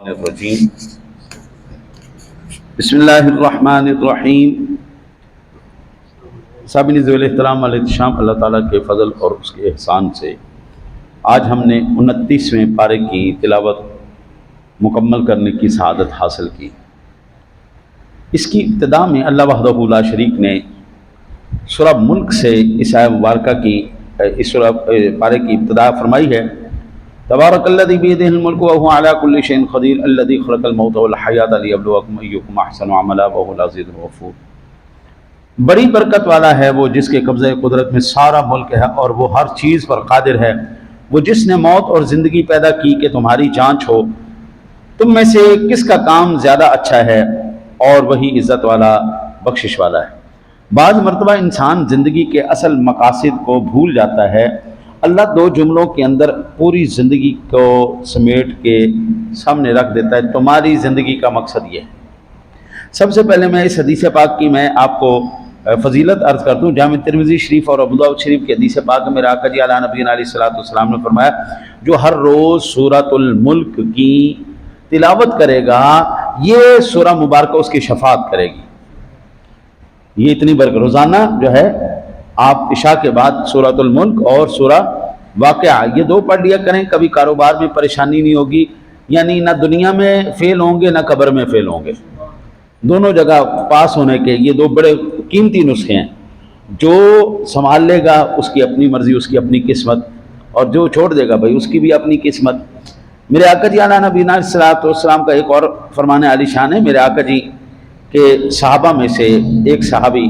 الرجیم بسم اللہ الرحمن الرحیم۔ سامعین ذوی الاحترام والاحتشام، اللہ تعالیٰ کے فضل اور اس کے احسان سے آج ہم نے 29ویں پارے کی تلاوت مکمل کرنے کی سعادت حاصل کی۔ اس کی ابتدا میں اللہ وحدہ لا شریک نے سورہ ملک سے اس آیہ مبارکہ کی اس سورہ پارے کی ابتدا فرمائی ہے، تبارک الذی بیدہ الملک وہو علی کل شیء قدیر الذی خلق الموت والحیاۃ لیبلوکم ایکم احسن عملا وہو العزیز الغفور۔ بڑی برکت والا ہے وہ جس کے قبضہ قدرت میں سارا ملک ہے اور وہ ہر چیز پر قادر ہے، وہ جس نے موت اور زندگی پیدا کی کہ تمہاری جانچ ہو تم میں سے کس کا کام زیادہ اچھا ہے، اور وہی عزت والا بخشش والا ہے۔ بعض مرتبہ انسان زندگی کے اصل مقاصد کو بھول جاتا ہے۔ اللہ دو جملوں کے اندر پوری زندگی کو سمیٹ کے سامنے رکھ دیتا ہے، تمہاری زندگی کا مقصد یہ ہے۔ سب سے پہلے میں اس حدیث پاک کی میں آپ کو فضیلت عرض کرتا ہوں۔ جامع ترمذی شریف اور ابو داؤد شریف کی حدیث پاک میں میرے آقا جی علیہ نبینا علیہ الصلوۃ والسلام نے فرمایا، جو ہر روز سورۃ الملک کی تلاوت کرے گا یہ سورہ مبارکہ اس کی شفاعت کرے گی۔ یہ اتنی برکت، روزانہ جو ہے آپ عشاء کے بعد سورۃ الملک اور سورہ واقعہ یہ دو پڑھ لیا کریں، کبھی کاروبار میں پریشانی نہیں ہوگی، یعنی نہ دنیا میں فیل ہوں گے نہ قبر میں فیل ہوں گے، دونوں جگہ پاس ہونے کے یہ دو بڑے قیمتی نسخے ہیں۔ جو سنبھال لے گا اس کی اپنی مرضی، اس کی اپنی قسمت، اور جو چھوڑ دے گا بھائی اس کی بھی اپنی قسمت۔ میرے آقا جی علیہ نبینا علیہ الصلوۃ والسلام کا ایک اور فرمان عالی شان ہے۔ میرے آقا جی کے صحابہ میں سے ایک صحابی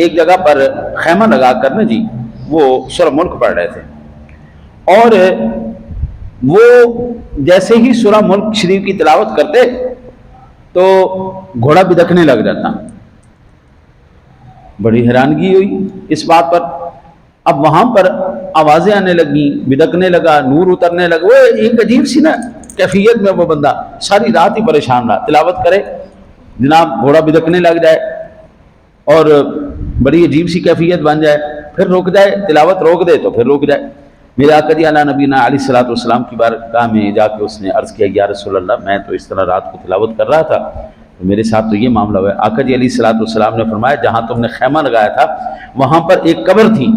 ایک جگہ پر خیمہ لگا کر نا جی وہ سورہ ملک پڑھ رہے تھے، اور وہ جیسے ہی سورہ ملک شریف کی تلاوت کرتے تو گھوڑا بدکنے لگ جاتا۔ بڑی حیرانگی ہوئی اس بات پر۔ اب وہاں پر آوازیں آنے لگیں، بدکنے لگا، نور اترنے لگا، وہ ایک عجیب سی نا کیفیت میں وہ بندہ ساری رات ہی پریشان رہا، تلاوت کرے جناب گھوڑا بدکنے لگ جائے اور بڑی عجیب سی کیفیت بن جائے، پھر رک جائے، تلاوت روک دے تو پھر رک جائے۔ میرے آقا جی علیہ نبینا علیہ الصلوۃ والسلام کی بارگاہ میں جا کے اس نے عرض کیا، یا رسول اللہ میں تو اس طرح رات کو تلاوت کر رہا تھا، میرے ساتھ تو یہ معاملہ ہوا ہے۔ آقا جی علیہ الصلوۃ والسلام نے فرمایا، جہاں تم نے خیمہ لگایا تھا وہاں پر ایک قبر تھی،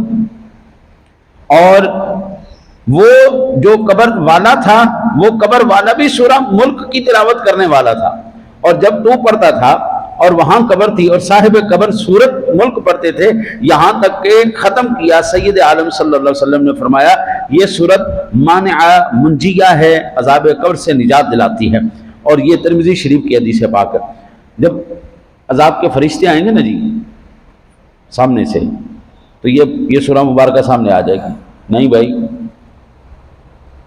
اور وہ جو قبر والا تھا وہ قبر والا بھی سورہ ملک کی تلاوت کرنے والا تھا، اور جب تو پڑھتا تھا اور وہاں قبر تھی اور صاحب قبر سورۃ ملک پڑھتے تھے، یہاں تک کہ ختم کیا سید عالم صلی اللہ علیہ وسلم نے فرمایا یہ سورۃ مانعہ منجیہ ہے، عذاب قبر سے نجات دلاتی ہے۔ اور یہ ترمذی شریف کی حدیث پاک ہے۔ جب عذاب کے فرشتے آئیں گے نا جی سامنے سے تو یہ سورہ مبارکہ سامنے آ جائے گی، نہیں بھائی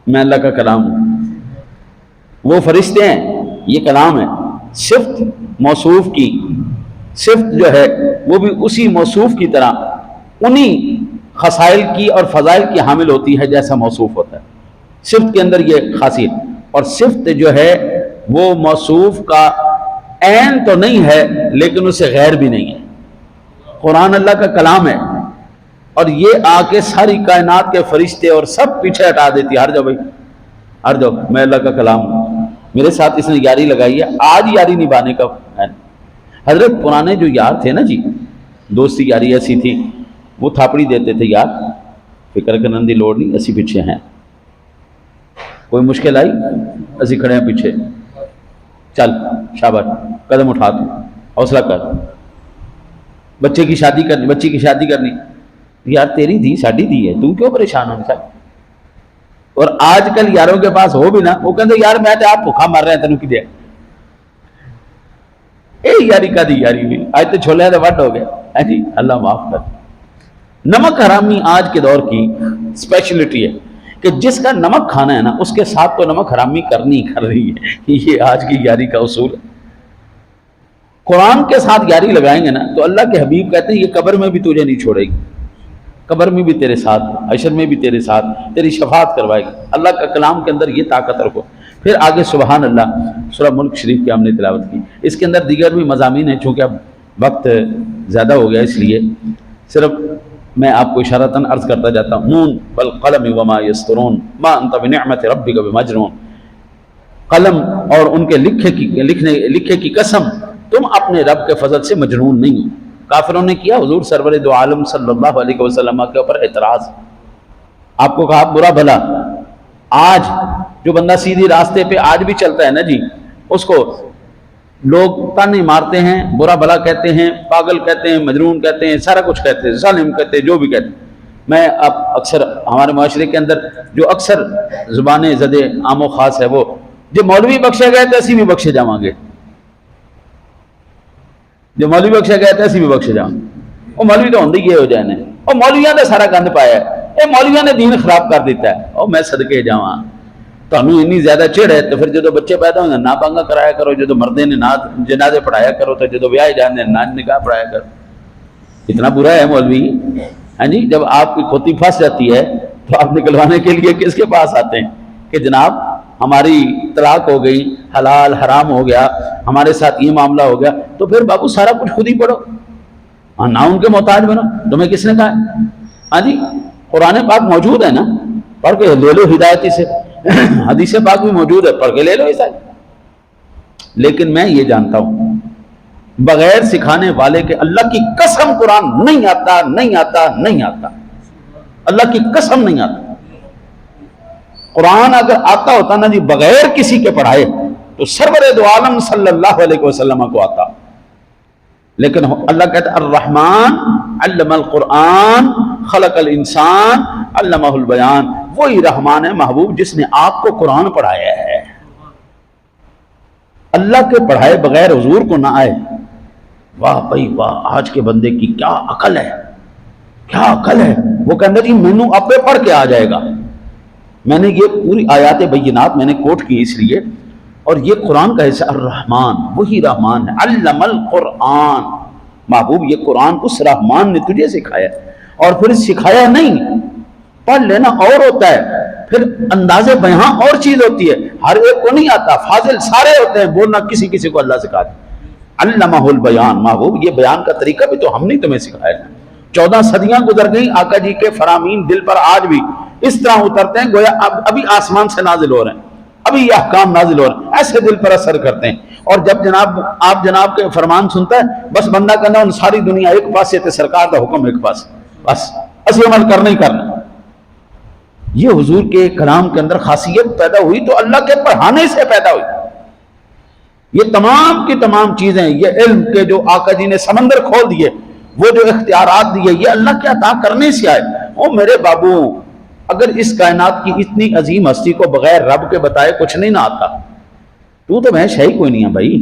میں اللہ کا کلام ہوں، وہ فرشتے ہیں یہ کلام ہے۔ صفت موصوف کی صفت جو ہے وہ بھی اسی موصوف کی طرح انہی خصائل کی اور فضائل کی حامل ہوتی ہے جیسا موصوف ہوتا ہے۔ صفت کے اندر یہ خاصیت، اور صفت جو ہے وہ موصوف کا عین تو نہیں ہے لیکن اسے غیر بھی نہیں ہے۔ قرآن اللہ کا کلام ہے، اور یہ آ کے ساری کائنات کے فرشتے اور سب پیچھے ہٹا دیتی ہے، ہر جاؤ بھائی ہر جاؤ، میں اللہ کا کلام ہوں، میرے ساتھ اس نے یاری لگائی ہے، آج یاری نبھانے کا ہے۔ حضرت پرانے جو یار تھے نا جی، دوستی یاری ایسی تھی، وہ تھاپڑی دیتے تھے، یار فکر کرنے دی لوڑ نہیں، اسی پیچھے ہیں، کوئی مشکل آئی اسی کھڑے ہیں پیچھے، چل شاباش قدم اٹھا، تو حوصلہ کر، بچے کی شادی کرنی، بچی کی شادی کرنی، یار تیری دی ساڈی دی ہے، تو کیوں پریشان ہونا چاہیے۔ اور آج کل یاروں کے پاس ہو بھی نا، وہ کہتے یار میں تو آپ بھوکھا مر رہے ہیں تینوں کی دیا، اے یاری کا دی یاری ہوئی، آج تو چھولے تو وٹ ہو گیا جی، اللہ معاف کر۔ نمک حرامی آج کے دور کی اسپیشلٹی ہے کہ جس کا نمک کھانا ہے نا اس کے ساتھ تو نمک حرامی کرنی کر رہی ہے، یہ آج کی یاری کا اصول ہے۔ قرآن کے ساتھ یاری لگائیں گے نا تو اللہ کے حبیب کہتے ہیں یہ قبر میں بھی تجھے نہیں چھوڑے گی، قبر میں بھی تیرے ساتھ، حشر میں بھی تیرے ساتھ، تیری شفاعت کروائے گی۔ اللہ کا کلام کے اندر یہ طاقت رکھو۔ پھر آگے سبحان اللہ سورہ ملک شریف کی ہم نے تلاوت کی، اس کے اندر دیگر بھی مضامین ہیں، چونکہ اب وقت زیادہ ہو گیا اس لیے صرف میں آپ کو اشارتاً عرض کرتا جاتا ہوں، نون والقلم وما یسطرون ما انت بنعمت ربک بمجنون۔ قلم اور ان کے لکھے کی قسم تم اپنے رب کے فضل سے مجنون نہیں ہو۔ کافروں نے کیا حضور سرور دو عالم صلی اللہ علیہ وسلم کے اوپر اعتراض، آپ کو کہا برا بھلا۔ آج جو بندہ سیدھی راستے پہ آج بھی چلتا ہے نا جی، اس کو لوگ تانے مارتے ہیں، برا بھلا کہتے ہیں، پاگل کہتے ہیں، مجنون کہتے ہیں، سارا کچھ کہتے ہیں، ظالم کہتے ہیں، جو بھی کہتے ہیں۔ میں اب اکثر ہمارے معاشرے کے اندر جو اکثر زبان زد عام و خاص ہے وہ جو مولوی بخشے گئے تو اسی بھی بخشے جاؤں گے، جو مولوی بخشے گئے تو اسی بھی بخشے جاؤں گے۔ وہ مولوی تو ہوندے ہی ہو جائے، وہ مولویاں نے سارا گند پایا ہے، یہ مولویاں نے دین خراب کر دیتا ہے۔ اور میں صدقے جاواں تانوں اتنی زیادہ چڑھ ہے تو پھر جدو بچے پیدا ہوئے نہ بانگا کرایا کرو، جدو مردے نے نہ جنازے پڑھایا کرو، تو جدو بیاہ جانے نہ نکاح پڑھایا کرو۔ اتنا برا ہے مولوی؟ ہاں جی، جب آپ کی کھوتی پھنس جاتی ہے تو آپ نکلوانے کے لیے کس کے پاس آتے ہیں کہ جناب ہماری طلاق ہو گئی، حلال حرام ہو گیا، ہمارے ساتھ یہ معاملہ ہو گیا، تو پھر بابو سارا کچھ خود ہی پڑھو، نہ ان کے محتاج بنو۔ تمہیں کس نے کہا ہے؟ ہاں جی، قرآن پاک موجود ہے نا، پڑھ کے لے لو ہدایتی سے، حدیث پاک بھی موجود ہے، پڑھ کے لے لو ہدایت۔ لیکن میں یہ جانتا ہوں بغیر سکھانے والے کے اللہ کی قسم قرآن نہیں آتا، نہیں آتا، نہیں آتا، اللہ کی قسم نہیں آتا۔ قرآن اگر آتا ہوتا نا جی بغیر کسی کے پڑھائے تو سرور دو عالم صلی اللہ علیہ وسلم کو آتا، لیکن اللہ کہتا ہے الرحمن علم القرآن خلق الانسان علمہ البیان، وہی رحمان ہے محبوب جس نے آپ کو قرآن پڑھایا ہے۔ اللہ کے پڑھائے بغیر حضور کو نہ آئے، واہ بھائی واہ، آج کے بندے کی کیا عقل ہے، کیا عقل ہے۔ وہ کہتا جی مینوں اپے پڑھ کے آ جائے گا۔ میں نے یہ پوری آیات بینات میں نے کوٹ کی اس لیے، اور یہ قرآن کا حصہ الرحمن، وہی رحمان ہے، علم القرآن، محبوب یہ قرآن اس رحمان نے تجھے سکھایا، اور پھر سکھایا نہیں، پڑھ لینا اور ہوتا ہے، پھر انداز بیان اور چیز ہوتی ہے، ہر ایک کو نہیں آتا، فاضل سارے ہوتے ہیں، بولنا کسی کسی کو اللہ سکھاتا ہے۔ علمہ البیان، محبوب یہ بیان کا طریقہ بھی تو ہم نہیں تمہیں سکھایا۔ 14 صدیاں گزر گئیں، آقا جی کے فرامین دل پر آج بھی اس طرح اترتے ہیں گویا ابھی آسمان سے نازل ہو رہے ہیں، ابھی یہ احکام نازل ہو رہے ہیں، ایسے دل پر اثر کرتے ہیں۔ اور جب آپ جناب کے فرمان سنتا ہے بس بندہ کہنا ان ساری دنیا ایک پاس سے سرکار دا حکم ایک پاس، بس اسی عمل کرنا ہی کرنا۔ یہ حضور کے کلام کے اندر خاصیت پیدا ہوئی تو اللہ کے پڑھانے سے پیدا ہوئی۔ یہ تمام کی تمام چیزیں، یہ علم کے جو آقا جی نے سمندر کھول دیے، وہ جو اختیارات دیے، یہ اللہ کے عطا کرنے سے آئے۔ او میرے بابو، اگر اس کائنات کی اتنی عظیم ہستی کو بغیر رب کے بتائے کچھ نہیں نہ آتا، تو میں شے ہی کوئی نہیں ہے بھائی،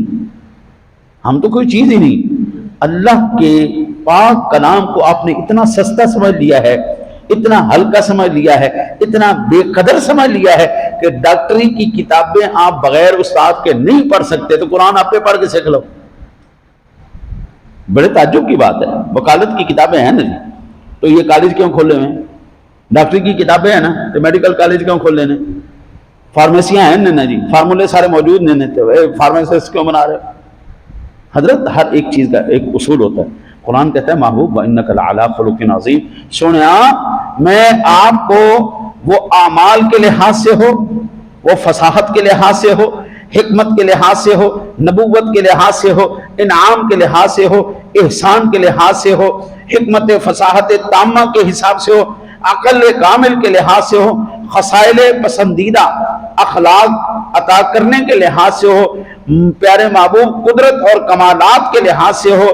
ہم تو کوئی چیز ہی نہیں۔ اللہ کے پاک کلام کو آپ نے اتنا سستا سمجھ لیا ہے، اتنا ہلکا سمجھ لیا ہے، اتنا بے قدر سمجھ لیا ہے کہ ڈاکٹری کی کتابیں آپ بغیر استاد کے نہیں پڑھ سکتے، تو قرآن آپ پہ پڑھ کے سیکھ لو۔ بڑے تعجب کی بات ہے، وکالت کی کتابیں ہیں نا جی، تو یہ کالج کیوں کھولے ہوئے ہیں؟ ڈاکٹری کی کتابیں ہیں نا تو میڈیکل کالج کیوں کھولے ہیں؟ فارمیسیاں ہیں نا جی، فارمولے سارے موجود نہیں تو فارمیسسٹ کیوں بنا رہے؟ حضرت ہر ایک چیز کا ایک اصول ہوتا ہے۔ قرآن کہتا ہے محبوب وَإِنَّكَ لَعَلَىٰ خُلُقٍ عَظِيمٍ، سنیا میں آپ کو وہ اعمال کے لحاظ سے ہو، وہ فصاحت کے لحاظ سے ہو، حکمت کے لحاظ سے ہو، نبوت کے لحاظ سے ہو، انعام کے لحاظ سے ہو، احسان کے لحاظ سے ہو، حکمت فصاحت تامہ کے حساب سے ہو، عقل کامل کے لحاظ سے ہو، خصائل پسندیدہ اخلاق عطا کرنے کے لحاظ سے ہو، پیارے محبوب قدرت اور کمالات کے لحاظ سے ہو،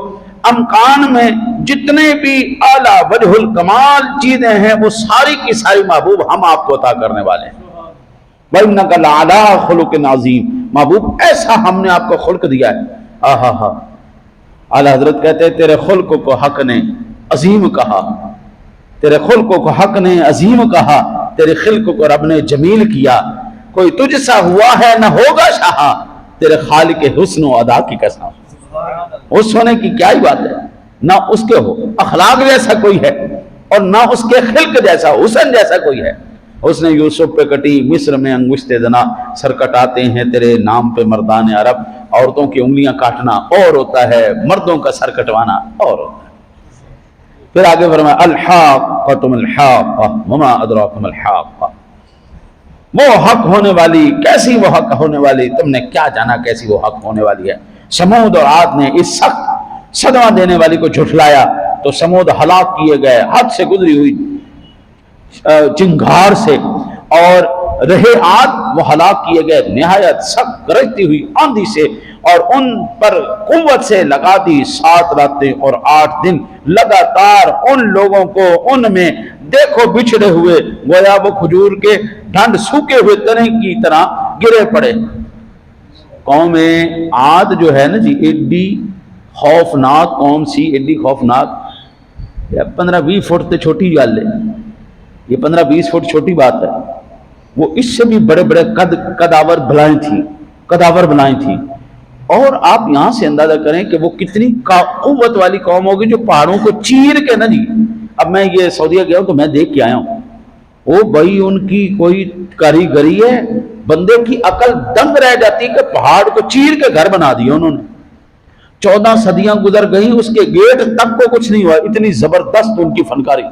امکان میں جتنے بھی اعلیٰ وجہ الکمال چیزیں ہیں وہ ساری کی ساری محبوب ہم آپ کو عطا کرنے والے ہیں۔ وَإِنَّكَ لَعَلَىٰ خُلُقٍ عَظِيمٍ، محبوب ایسا ہم نے آپ کو خلق دیا ہے۔ آہا، اعلیٰ حضرت کہتے ہیں تیرے خلق کو حق نے عظیم کہا، تیرے خلق کو حق نے عظیم کہا، تیرے خلق کو رب نے جمیل کیا، کوئی تجھ سا ہوا ہے نہ ہوگا شاہ، تیرے خالق حسن و ادا کی قسم۔ اس ہونے کی کیا ہی بات ہے، نہ اس کے ہو اخلاق جیسا کوئی ہے اور نہ اس کے خلق جیسا حسن جیسا کوئی ہے۔ اس نے یوسف پہ کٹی، مصر میں انگشت زنا، سر کٹاتے ہیں تیرے نام پہ مردان عرب، عورتوں کی انگلیاں کاٹنا اور ہوتا ہے، مردوں کا سر کٹوانا اور ہوتا ہے۔ پھر آگے فرمایا الحاقۃ الحاقۃ وما ادراک ما الحاقۃ، وہ حق ہونے والی، کیسی وہ حق ہونے والی، تم نے کیا جانا کیسی وہ حق ہونے والی ہے۔ سمود اور عاد نے اس سخت صدمہ دینے والی کو جھٹلایا تو سمود ہلاک کیے گئے حد سے گزری ہوئی چنگھار سے، اور رہے عاد وہ ہلاک کیے گئے نہایت سخت گرجتی ہوئی آندھی سے، اور ان پر قوت سے لگا دی 7 راتیں اور 8 دن لگاتار ان لوگوں کو ان میں دیکھو بچھڑے ہوئے، گویا وہ کھجور کے ڈھنڈ سوکھے ہوئے تنے کی طرح گرے پڑے۔ قوم عاد جو ہے نا جی، ایڈی خوفناک قوم سی، ایڈی خوفناک، 15-20 فٹ تے چھوٹی گل ہے، یہ 15-20 فٹ چھوٹی بات ہے، وہ اس سے بھی بڑے بڑے قداور بلائیں تھیں، اور آپ یہاں سے اندازہ کریں کہ وہ کتنی قوت والی قوم ہوگی جو پہاڑوں کو چیر کے نا جی، اب میں یہ سعودیہ گیا ہوں تو میں دیکھ کے آیا ہوں، وہ بھائی ان کی کوئی کاریگری ہے، بندے کی عقل دنگ رہ جاتی کہ پہاڑ کو چیر کے گھر بنا دیا انہوں نے۔ 14 صدیاں گزر گئیں، اس کے گیٹ تک کو کچھ نہیں ہوا، اتنی زبردست ان کی فنکاری۔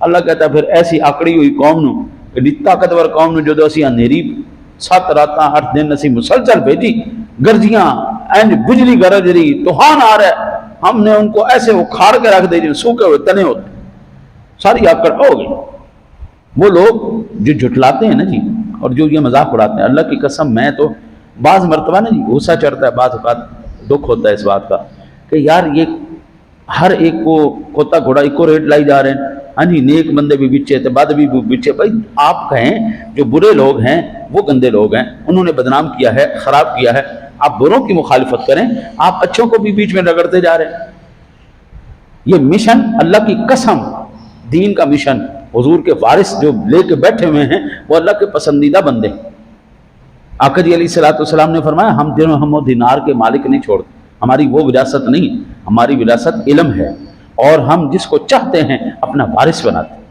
اللہ کہتا ہے پھر ایسی آکڑی ہوئی قوم نو، ایڈی طاقتور قوم نو جو اسی اندھیری 7 راتاں 8 دن اسی مسلسل بھیجی، گرجیاں بجلی گرج رہی، طوفان آ رہا ہے، ہم نے ان کو ایسے اکھاڑ کے رکھ دے جو سوکھے ہوئے تنے ہوتے، ساری آکڑ ہو گئی۔ وہ لوگ جو جھٹلاتے ہیں نا جی، اور جو یہ مذاق اڑاتے ہیں، اللہ کی قسم میں تو بعض مرتبہ نا جی غصہ چڑھتا ہے، بعض اوقات دکھ ہوتا ہے اس بات کا کہ یار یہ ہر ایک کو کھوتا گھوڑا ایک کو ریٹ لائی جا رہے ہیں، ہاں جی نیک بندے بھی بچے تھے، بد بھی بچے، بھائی آپ کہیں جو برے لوگ ہیں وہ گندے لوگ ہیں، انہوں نے بدنام کیا ہے، خراب کیا ہے، آپ بروں کی مخالفت کریں، آپ اچھوں کو بھی بیچ میں رگڑتے جا رہے ہیں۔ یہ مشن اللہ کی قسم، دین کا مشن، حضور کے وارث جو لے کے بیٹھے ہوئے ہیں وہ اللہ کے پسندیدہ بندے۔ آقا جی علیہ السلام نے فرمایا ہم درہم و دینار کے مالک نہیں چھوڑتے، ہماری وہ وراثت نہیں، ہماری وراثت علم ہے، اور ہم جس کو چاہتے ہیں اپنا وارث بناتے ہیں۔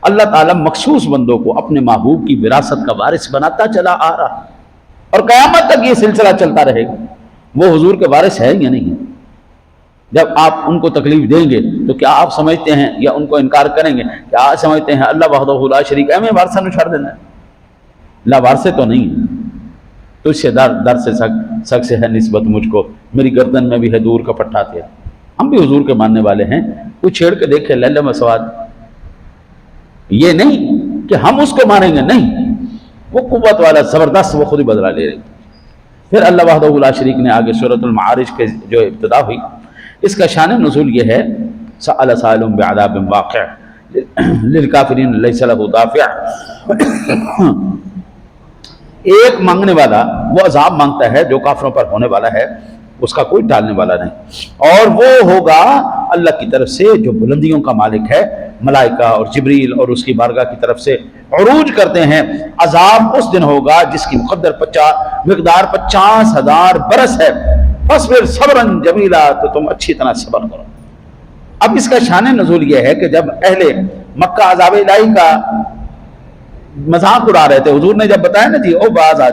اللہ تعالیٰ مخصوص بندوں کو اپنے محبوب کی وراثت کا وارث بناتا چلا آ رہا، اور قیامت تک یہ سلسلہ چلتا رہے گا۔ وہ حضور کے وارث ہے یا نہیں ہے؟ جب آپ ان کو تکلیف دیں گے تو کیا آپ سمجھتے ہیں یا ان کو انکار کریں گے، کیا آپ سمجھتے ہیں اللہ وحدہ لا شریک ہے میں وارثہ نو چھڑ دینا ہے؟ لا وارثے تو نہیں ہے۔ تو اس سے در سے سک سے ہے نسبت مجھ کو، میری گردن میں بھی ہے دور کا پٹھا تھے۔ ہم بھی حضور کے ماننے والے ہیں، کوئی چھیڑ کے دیکھے لے مسواد، یہ نہیں کہ ہم اس کو مانیں گے، نہیں، وہ قوت والا زبردست، وہ خود ہی بدلہ لے رہی۔ پھر اللہ وحدہ لا شریک نے آگے سورۃ المعارج کے جو ابتدا ہوئی، اس کا شان نزول یہ ہے سأل سائل بعذاب واقع للکافرین لیس لہ دافع، ایک مانگنے والا وہ عذاب مانگتا ہے جو کافروں پر ہونے والا ہے، اس کا کوئی ٹالنے والا نہیں، اور وہ ہوگا اللہ کی طرف سے جو بلندیوں کا مالک ہے، ملائکہ اور جبریل اور اس کی بارگاہ کی طرف سے عروج کرتے ہیں۔ عذاب اس دن ہوگا جس کی مقدار 50,000 برس ہے، فاصبر صبرا جمیلا، تو تم اچھی طرح صبر کرو۔ اب اس کا شان نزول یہ ہے کہ جب اہل مکہ عذاب الہی کا مذاق اڑا رہے تھے، حضور نے جب بتایا نا جی او باز آ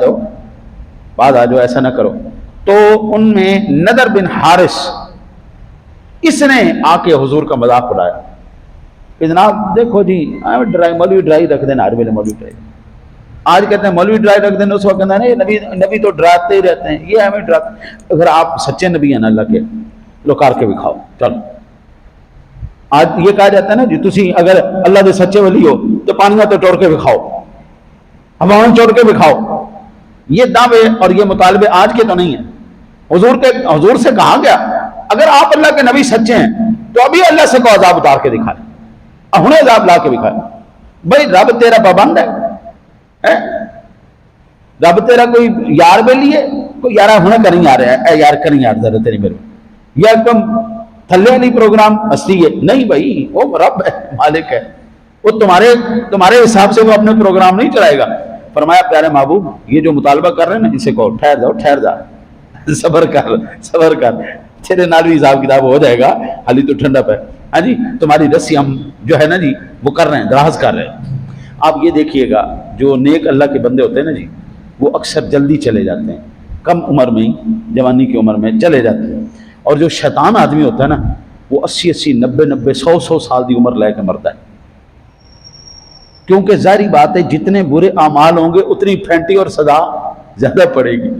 جاؤ ایسا نہ کرو، تو ان میں نضر بن حارث اس نے آ کے حضور کا مذاق اڑایا کہ جناب دیکھو جی مولوی ڈرائی رکھ دینا، ہر ویلے مولوی ڈرائی، آج کہتے ہیں مولوی ڈرائی رکھ دینا، اس وقت کہتے ہیں نبی تو ڈراتے ہی رہتے ہیں، یہ ہمیں ڈراتے۔ اگر آپ سچے نبی ہیں نا اللہ کے، لو کار کے دکھاؤ، چلو۔ آج یہ کہا جاتا ہے نا جی تسی اگر اللہ دے سچے ولی ہو تو پانیاں تو توڑ کے دکھاؤ، ہواؤں توڑ کے دکھاؤ۔ یہ دعوے اور یہ مطالبے آج کے تو نہیں ہیں، حضور سے کہا گیا اگر آپ اللہ کے نبی سچے ہیں تو ابھی اللہ سے کو عذاب اتار کے دکھائے، ہنے عذاب لا کے دکھائے۔ بھائی رب تیرا پابند ہے، رب تیرا کوئی یار بیلی ہے، کوئی یارہ ہنے کریں آ رہا ہے، اے یار کریں آر ذرا تیری میرے، یا کم تھلے نہیں پروگرام ہستی ہے، نہیں بھائی وہ رب ہے، مالک ہے، وہ تمہارے حساب سے وہ اپنے پروگرام نہیں چلائے گا۔ فرمایا پیارے محبوب یہ جو مطالبہ کر رہے ہیں نا ان سے کہو ٹھہر جا، صبر کر، تیرے نال بھی حساب کتاب ہو جائے گا، حالی تو ٹھنڈا پہ، ہاں جی تمہاری رسی ہم جو ہے نا جی وہ کر رہے ہیں، دراز کر رہے ہیں۔ آپ یہ دیکھیے گا جو نیک اللہ کے بندے ہوتے ہیں نا جی وہ اکثر جلدی چلے جاتے ہیں، کم عمر میں ہی، جوانی کی عمر میں چلے جاتے ہیں، اور جو شیطان آدمی ہوتا ہے نا وہ 80 90 100 سال دی عمر لے کے مرتا ہے۔ کیونکہ ظاہری بات ہے جتنے برے اعمال ہوں گے اتنی پھینٹی اور سزا زیادہ پڑے گی.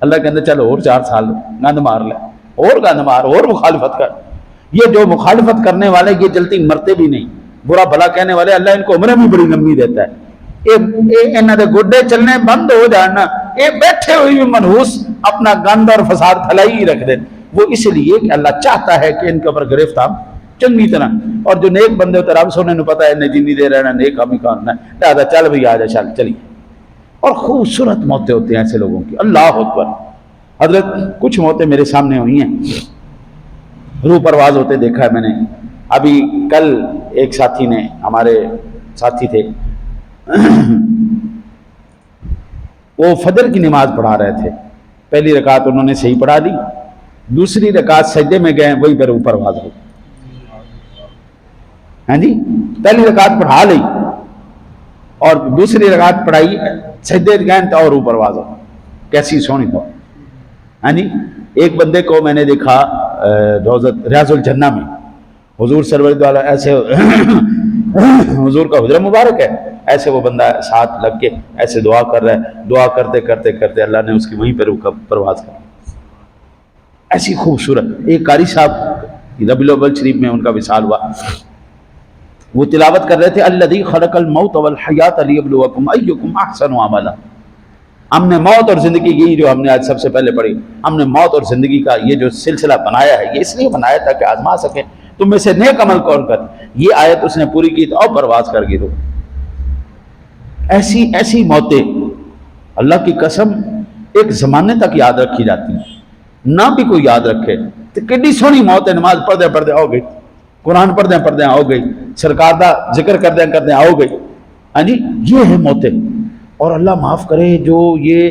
اللہ کہتے ہیں چلو اور 4 سال گند مار لے، اور گند مار، اور مخالفت کر. یہ جو مخالفت کرنے والے یہ جلدی مرتے بھی نہیں، برا بھلا کہنے والے اللہ ان کو عمریں بھی بڑی لمبی دیتا ہے. انہاں دے گڈے چلنے بند ہو جانا، یہ بیٹھے ہوئی بھی منحوس اپنا گند اور فساد پھیلائی ہی رکھ دیں. وہ اس لیے کہ اللہ چاہتا ہے کہ ان کے اوپر گرفتار چنگی طرح. اور جو نیک بندے ہوتے رب سونے پتہ ہے انہیں جنی دے رہنا نیک کام ہی کرنا ہے، لہذا چل بھائی آ جا چلیے. اور خوبصورت موتیں ہوتے ہیں ایسے لوگوں کی. اللہ اکبر. حضرت کچھ موتیں میرے سامنے ہوئی ہیں، روح پرواز ہوتے دیکھا ہے میں نے. ابھی کل ایک ساتھی نے، ہمارے ساتھی تھے، وہ فجر کی نماز پڑھا رہے تھے. پہلی رکعت انہوں نے صحیح پڑھا لی، دوسری رکعت سجدے میں گئے، وہی پر اوپر پرواز ہو. ہاں جی، پہلی رکعت پڑھا لی اور دوسری رکعت پڑھائی، سجدے گئے اور اوپر پرواز ہو. کیسی سونی ہو. ہاں جی، ایک بندے کو میں نے دیکھا ریاض الجنہ میں، حضور سرور والا ایسے حضور کا حجرہ مبارک ہے، ایسے وہ بندہ ساتھ لگ کے ایسے دعا کر رہا ہے. دعا کرتے کرتے کرتے اللہ نے اس کی وہیں پر پرواز کر. ایسی خوبصورت. ایک قاری صاحب ربیع الاول شریف میں ان کا وصال ہوا، وہ تلاوت کر رہے تھے الذی خلق الموت والحیات لیبلوکم ایکم احسن عملا. ہم نے موت اور زندگی کی، جو ہم نے آج سب سے پہلے پڑھی، ہم نے موت اور زندگی کا یہ جو سلسلہ بنایا ہے، یہ اس لیے بنایا تھا کہ آزما سکیں تم میں سے نیک عمل کون کر. یہ آیت اس نے پوری کی تو اور پرواز کر گئی. تو ایسی ایسی موتیں اللہ کی قسم ایک زمانے تک یاد رکھی جاتی ہیں. نہ بھی کوئی یاد رکھے تو کتنی سونی موت ہے. نماز پڑھدے پڑھدے آؤ گئی، قرآن پڑھدے پڑھدے آؤ گئی، سرکار دا ذکر کردے کردے آؤ گئی. ہاں جی، یہ ہے موتیں. اور اللہ معاف کرے جو یہ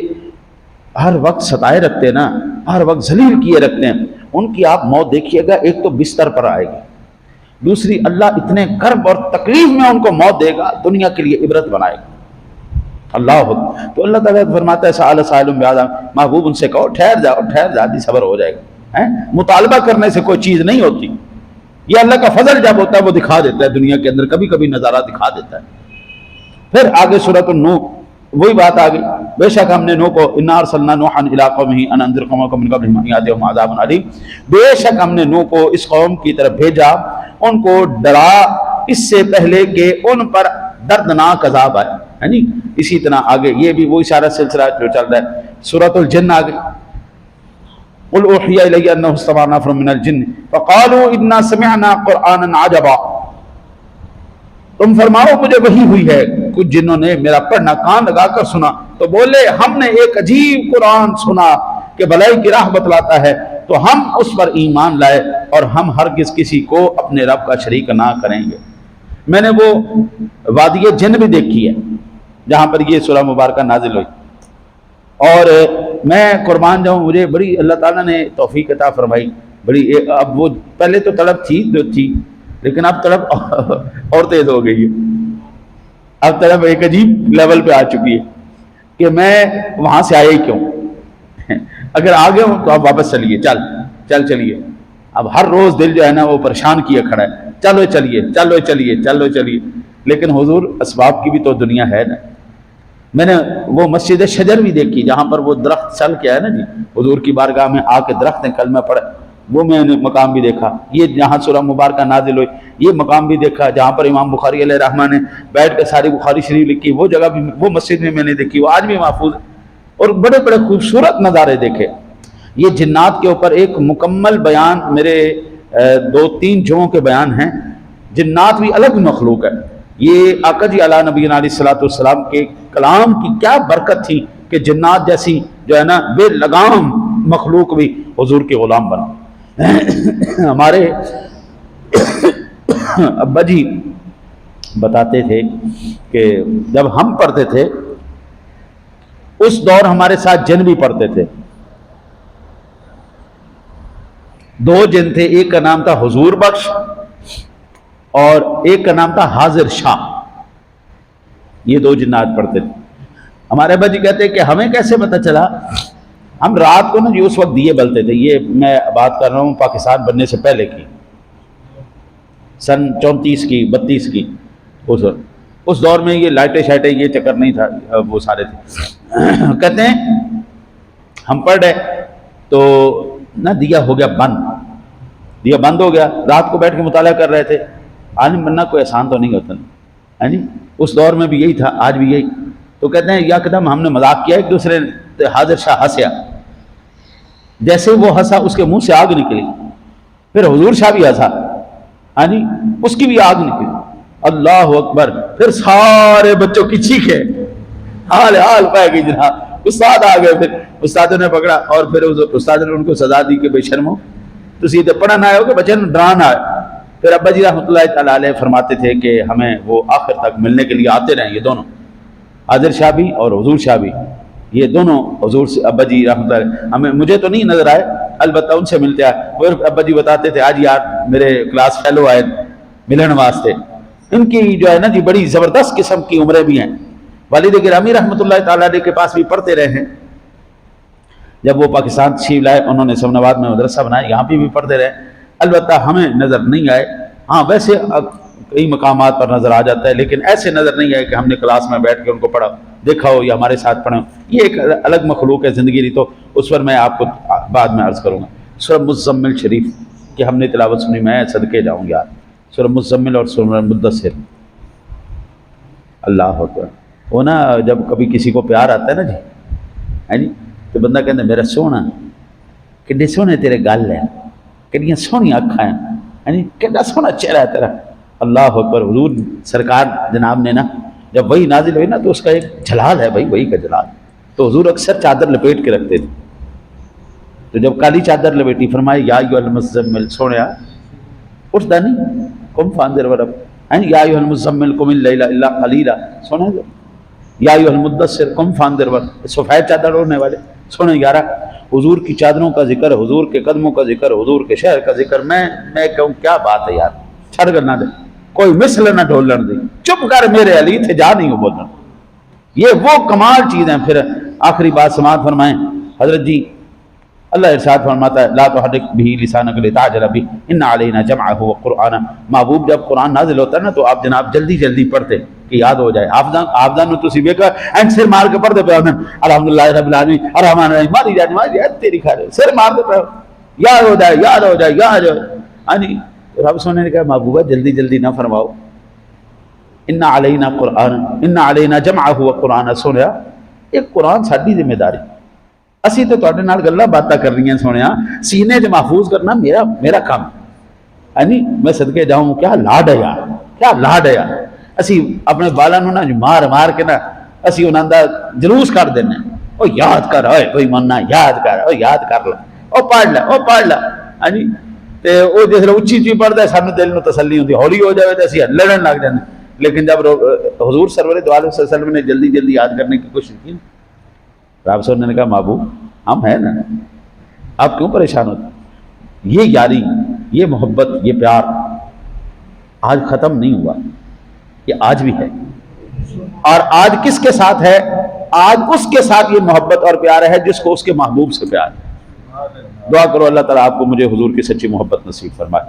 ہر وقت ستائے رکھتے ہیں نا، ہر وقت ذلیل کیے رکھتے ہیں، ان کی آپ موت دیکھیے گا. ایک تو بستر پر آئے گی، دوسری اللہ اتنے کرب اور تکلیف میں ان کو موت دے گا، دنیا کے لیے عبرت بنائے گا. اللہ تو اللہ تعالیٰ فرماتا ہے سأل سائل بعذاب، محبوب ان سے کہو ٹھہر جاؤ ٹھہر جا، صبر ہو جائے گا. مطالبہ کرنے سے کوئی چیز نہیں ہوتی. یہ اللہ کا فضل جب ہوتا ہے وہ دکھا دیتا ہے دنیا کے اندر، کبھی کبھی نظارہ دکھا دیتا ہے. پھر آگے سورۃ النوح وہی بات آ گئی. بے شک ہم نے نوح کو انا ارسلنا نوحا الی قومہ ان انذر قومک من قبل ان یاتیہم عذاب علیم، بے شک ہم نے نوح کو اس قوم کی طرف بھیجا، ان کو ڈرا اس سے پہلے کہ ان پر دردناک عذاب آئے. ہے جی. اسی طرح آگے یہ بھی وہی سارا سلسلہ جو چل رہا ہے. سورۃ الجن آگے قل اوحی الی انہ استمع نفر من الجن فقالوا انا سمعنا قرآنا عجبا. تم فرماؤ مجھے وحی ہوئی ہے، کچھ جنہوں نے میرا پڑھنا کان لگا کر سنا تو بولے ہم نے ایک عجیب قرآن سنا کہ بھلائی کی راہ بتلاتا ہے، تو ہم اس پر ایمان لائے اور ہم ہرگز کسی کو اپنے رب کا شریک نہ کریں گے. میں نے وہ وادی جن بھی دیکھی ہے جہاں پر یہ سورہ مبارکہ نازل ہوئی، اور میں قربان جاؤں مجھے بڑی اللہ تعالیٰ نے توفیق عطا فرمائی. بڑی اب وہ پہلے تو طلب تھی جو تھی، لیکن اب طلب اور تیز ہو گئی ہے. اب طلب ایک عجیب لیول پہ آ چکی ہے کہ میں وہاں سے آیا ہی کیوں. اگر آگے ہوں تو آپ واپس چلیے، چلیے. اب ہر روز دل جو ہے نا وہ پریشان کیے کھڑا ہے، چلو چلیے. لیکن حضور اسباب کی بھی تو دنیا ہے نا. میں نے وہ مسجد شجر بھی دیکھی جہاں پر وہ درخت چل کے ہے نا جی، حضور کی بارگاہ میں آ کے درخت کلمہ پڑھے، وہ میں نے مقام بھی دیکھا. یہ جہاں سورہ مبارکہ نازل ہوئی یہ مقام بھی دیکھا جہاں پر امام بخاری علیہ رحمہ نے بیٹھ کے ساری بخاری شریف لکھی. وہ جگہ بھی، وہ مسجد میں نے دیکھی، وہ آج بھی محفوظ ہے. اور بڑے بڑے خوبصورت نظارے دیکھے. یہ جنات کے اوپر ایک مکمل بیان میرے 2-3 جمعوں کے بیان ہیں. جنات بھی الگ مخلوق ہے. یہ آقا جی علیہ نبی علیہ الصلوۃ والسلام کے کلام کی کیا برکت تھی کہ جنات جیسی جو ہے نا بے لگام مخلوق بھی حضور کے غلام بنا. ہمارے ابا جی بتاتے تھے کہ جب ہم پڑھتے تھے اس دور ہمارے ساتھ جن بھی پڑھتے تھے. 2 جن تھے، ایک کا نام تھا حضور بخش اور ایک کا نام تھا حاضر شاہ. یہ 2 جنات پڑھتے تھے. ہمارے ابا جی کہتے کہ ہمیں کیسے پتہ چلا؟ ہم رات کو نا جی اس وقت دیے بلتے تھے. یہ میں بات کر رہا ہوں پاکستان بننے سے پہلے کی، سن 34 کی 32 کی. اس وقت اس دور میں یہ لائٹیں شائٹیں یہ چکر نہیں تھا، وہ سارے تھے۔ کہتے ہیں ہم پڑھ رہے تو نہ دیا ہو گیا بند، دیا بند ہو گیا، رات کو بیٹھ کے مطالعہ کر رہے تھے۔ عالم بننا کوئی آسان تو نہیں ہوتا ہے جی، اس دور میں بھی یہی تھا، آج بھی یہی۔ تو کہتے ہیں یکدم ہم نے مذاق کیا ایک دوسرے نے، حاضر شاہ ہنسیا، جیسے وہ ہنسا اس کے منہ سے آگ نکلی، پھر حضور شاہ بھی ہنسا، ہاں جی اس کی بھی آگ نکلی، اللہ اکبر، پھر سارے بچوں کی چیخیں، حال حال پائے گئی جناب، استاد آ گئے، پھر استادوں نے پکڑا اور پھر استاد نے ان کو سزا دی کہ بے شرمو تسی تے پڑھنا آئے ہو کہ بچے ڈرانا آئے۔ پھر ابا جی رحمۃ اللہ تعالیٰ علیہ فرماتے تھے کہ ہمیں وہ آخر تک ملنے کے لیے آتے رہیں، یہ دونوں حاضر شاہ بھی اور حضور شاہ بھی، یہ دونوں حضور سے ابا جی رحمۃ اللہ علیہ ہمیں، مجھے تو نہیں نظر آئے البتہ ان سے ملتے آئے۔ پھر ابا جی بتاتے تھے آج یار میرے کلاس فیلو آئے ملن واسطے، ان کی جو ہے نا جی بڑی زبردست قسم کی عمریں بھی ہیں، والد گرامی رحمۃ اللہ تعالیٰ علیہ کے پاس بھی پڑھتے رہے ہیں، جب وہ پاکستان تشریف لائے انہوں نے سمن آباد میں مدرسہ بنایا، یہاں پہ بھی پڑھتے رہے، البتہ ہمیں نظر نہیں آئے، ہاں ویسے کئی مقامات پر نظر آ جاتا ہے لیکن ایسے نظر نہیں آئے کہ ہم نے کلاس میں بیٹھ کے ان کو پڑھا دیکھا ہو یا ہمارے ساتھ پڑھا ہو، یہ ایک الگ مخلوق ہے زندگی دی، تو اس پر میں آپ کو بعد میں عرض کروں گا۔ سورہ مزمل شریف کہ ہم نے تلاوت سنی، میں صدقے جاؤں گا، سورہ مزمل اور سورہ مدثر، اللہ اکبر۔ وہ نا جب کبھی کسی کو پیار آتا ہے نا جی، ہے جی، تو بندہ کہتا ہے میرا سونا کتنے سونے تیرے گل ہے، کتنی سونی اکھاں ہیں جی، کتنا سونا چہرہ ہے تیرا، اللہ اکبر۔ حضور سرکار جناب نے نا جب وہی نازل ہوئی نا تو اس کا ایک جلال ہے بھائی، وہی کا جلال، تو حضور اکثر چادر لپیٹ کے رکھتے تھے، تو جب کالی چادر لپیٹی فرمائے یا ایھا المزمل، سونیا اٹھتا نہیں، قم فانذر ورب، یا ایھا المزمل قم اللیل الا قلیلا، سونا یا ایھا المدثر قم فانذر ورب، سفید چادر اوڑھنے والے سونے یارہ، حضور کی چادروں کا ذکر، حضور کے قدموں کا ذکر، حضور کے شہر کا ذکر، میں کہوں کیا بات ہے یار، چھڑ کر نہ دے کوئی مثل نہ ڈھولن دے، چپ کر میرے علی تھے جا نہیں ہو بولنا، یہ وہ کمال چیز ہیں۔ پھر آخری بات سماعت فرمائیں، حضرت جی اللہ ارشاد فرماتا ہے لا تحرک به لسانک لتعجل به ان علینا جمعہ وقرآنہ، محبوب جب قرآن نازل ہوتا ہے نا تو آپ جناب جلدی جلدی پڑھتے کہ یاد ہو جائے، آپ دانو تسی ویکھا این سر مار کے پڑھتے پہ ہونا الحمدللہ رب العالمین الرحمن الرحیم ماری جا نماز یاد تیری کھا رہے سر مار دے پہ یاد ہو جائے یاد ہو جائے یاد ہو جائے، ہاں جی رب سونے نے کہا محبوبہ جلدی جلدی نہ فرماؤ، ان علینا قرآن ان علینا جمعہ وقرآنہ، سنیا ایک قرآن ساڈی ذمہ داری، اسی تو تواڈے نال گلاں باتاں کر رہی ہیں سونیا، سینے تے محفوظ کرنا میرا کام ہے نہیں، میں صدقے جاؤں کیا لاڈ ہے یار، کیا لاڈ ہے یار، اسی اپنے بالاں نوں نا مار مار کے نا اسی انہاں دا جلوس کر دینے، او یاد کر اوئے کوئی مننا یاد کر، او یاد کر لے، او پڑھ لے، ہاں جی تے او جس اچھی اچھی پڑھدا ہے سانوں دل نوں تسلی ہوندی، ہولی ہو جاوے تے اسی لڑن لگ جاندے، لیکن جب حضور سرور دو عالم صلی اللہ علیہ وسلم نے جلدی جلدی یاد کرنے کی کوشش کی، رب صلی نے کہا محبوب ہم ہیں نا، آپ کیوں پریشان ہوتے؟ یہ یاری، یہ محبت، یہ پیار آج ختم نہیں ہوا، یہ آج بھی ہے، اور آج کس کے ساتھ ہے؟ آج اس کے ساتھ یہ محبت اور پیار ہے جس کو اس کے محبوب سے پیار ہے۔ دعا کرو اللہ تعالیٰ آپ کو مجھے حضور کی سچی محبت نصیب فرمائے۔